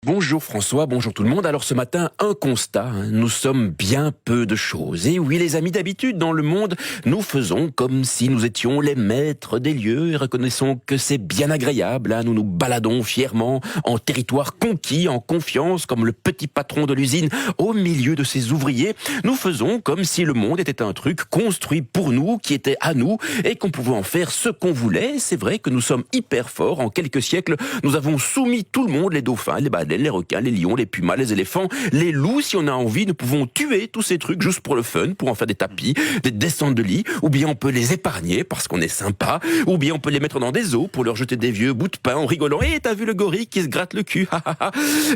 Bonjour François, bonjour tout le monde. Alors ce matin, un constat, nous sommes bien peu de choses. Et oui les amis, d'habitude dans le monde, nous faisons comme si nous étions les maîtres des lieux et reconnaissons que c'est bien agréable. Nous nous baladons fièrement en territoire conquis, en confiance, comme le petit patron de l'usine au milieu de ses ouvriers. Nous faisons comme si le monde était un truc construit pour nous, qui était à nous et qu'on pouvait en faire ce qu'on voulait. C'est vrai que nous sommes hyper forts. En quelques siècles, nous avons soumis tout le monde, les dauphins, les baleines, les requins, les lions, les pumas, les éléphants, les loups. Si on a envie, nous pouvons tuer tous ces trucs juste pour le fun, pour en faire des tapis, des descentes de lit, ou bien on peut les épargner parce qu'on est sympa, ou bien on peut les mettre dans des eaux pour leur jeter des vieux bouts de pain en rigolant. Et t'as vu le gorille qui se gratte le cul?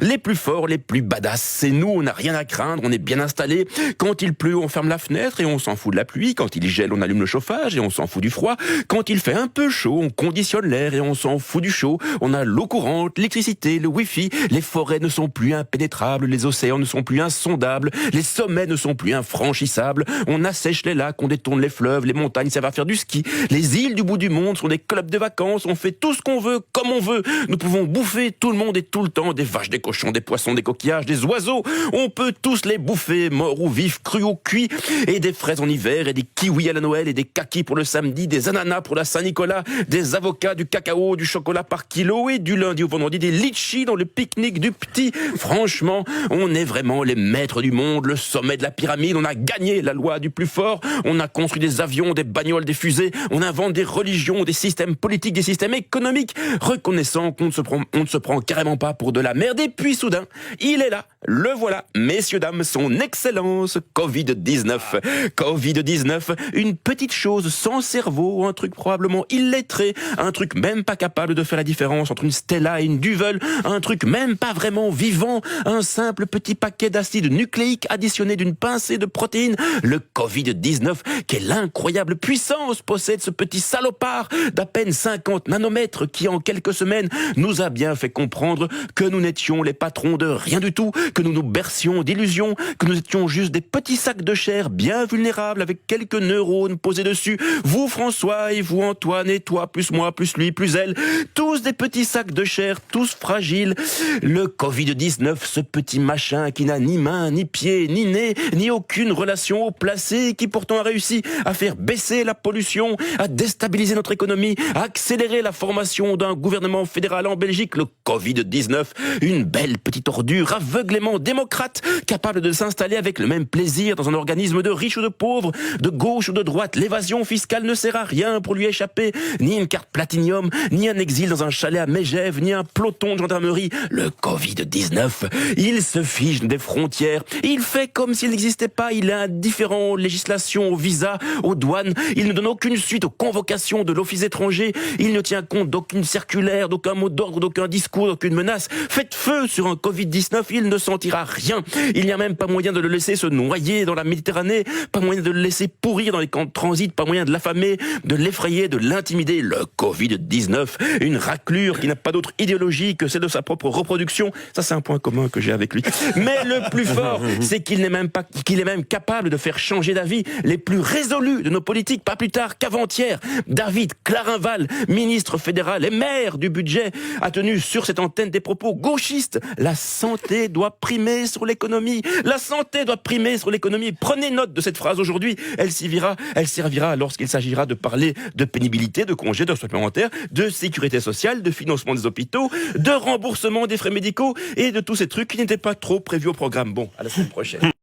Les plus forts, les plus badass, c'est nous, on n'a rien à craindre, on est bien installés. Quand il pleut, on ferme la fenêtre et on s'en fout de la pluie. Quand il gèle, on allume le chauffage et on s'en fout du froid. Quand il fait un peu chaud, on conditionne l'air et on s'en fout du chaud. On a l'eau courante, l'électricité, le wifi, les forêts ne sont plus impénétrables, les océans ne sont plus insondables, les sommets ne sont plus infranchissables, on assèche les lacs, on détourne les fleuves, les montagnes servent à faire du ski, les îles du bout du monde sont des clubs de vacances, on fait tout ce qu'on veut, comme on veut, nous pouvons bouffer tout le monde et tout le temps, des vaches, des cochons, des poissons, des coquillages, des oiseaux, on peut tous les bouffer, morts ou vifs, crus ou cuits, et des fraises en hiver, et des kiwis à la Noël, et des kakis pour le samedi, des ananas pour la Saint-Nicolas, des avocats, du cacao, du chocolat par kilo, et du lundi au vendredi, des litchis dans le pique-nique du petit. Franchement, on est vraiment les maîtres du monde, le sommet de la pyramide, on a gagné la loi du plus fort, on a construit des avions, des bagnoles, des fusées, on invente des religions, des systèmes politiques, des systèmes économiques, reconnaissant qu'on ne se prend carrément pas pour de la merde, et puis soudain, il est là, le voilà, messieurs, dames, son excellence, Covid-19. Covid-19, une petite chose sans cerveau, un truc probablement illettré, un truc même pas capable de faire la différence entre une Stella et une Duvel, un truc même pas vraiment vivant, un simple petit paquet d'acide nucléique additionné d'une pincée de protéines. Le Covid-19, quelle incroyable puissance possède ce petit salopard d'à peine 50 nanomètres qui en quelques semaines nous a bien fait comprendre que nous n'étions les patrons de rien du tout, que nous nous bercions d'illusions, que nous étions juste des petits sacs de chair bien vulnérables avec quelques neurones posés dessus. Vous François et vous Antoine et toi plus moi plus lui plus elle, tous des petits sacs de chair, tous fragiles. Le Covid-19, ce petit machin qui n'a ni main, ni pied, ni nez, ni aucune relation au placé, qui pourtant a réussi à faire baisser la pollution, à déstabiliser notre économie, à accélérer la formation d'un gouvernement fédéral en Belgique. Le Covid-19, une belle petite ordure aveuglément démocrate, capable de s'installer avec le même plaisir dans un organisme de riches ou de pauvres, de gauche ou de droite. L'évasion fiscale ne sert à rien pour lui échapper, ni une carte platinium, ni un exil dans un chalet à Megève, ni un peloton de gendarmerie. Le Covid-19, il se fiche des frontières, il fait comme s'il n'existait pas, il est indifférent aux législations, aux visas, aux douanes, il ne donne aucune suite aux convocations de l'office étranger, il ne tient compte d'aucune circulaire, d'aucun mot d'ordre, d'aucun discours, d'aucune menace. Faites feu sur un Covid-19, il ne sentira rien, il n'y a même pas moyen de le laisser se noyer dans la Méditerranée, pas moyen de le laisser pourrir dans les camps de transit, pas moyen de l'affamer, de l'effrayer, de l'intimider. Le Covid-19, une raclure qui n'a pas d'autre idéologie que celle de sa propre reproduction. Ça, c'est un point commun que j'ai avec lui. Mais le plus fort, c'est qu'il est même capable de faire changer d'avis les plus résolus de nos politiques, pas plus tard qu'avant-hier. David Clarinval, ministre fédéral et maire du budget, a tenu sur cette antenne des propos gauchistes. La santé doit primer sur l'économie. La santé doit primer sur l'économie. Prenez note de cette phrase aujourd'hui. Elle servira lorsqu'il s'agira de parler de pénibilité, de congés, de supplémentaires, de sécurité sociale, de financement des hôpitaux, de remboursement des frais médicaux et de tous ces trucs qui n'étaient pas trop prévus au programme. Bon, à la semaine prochaine.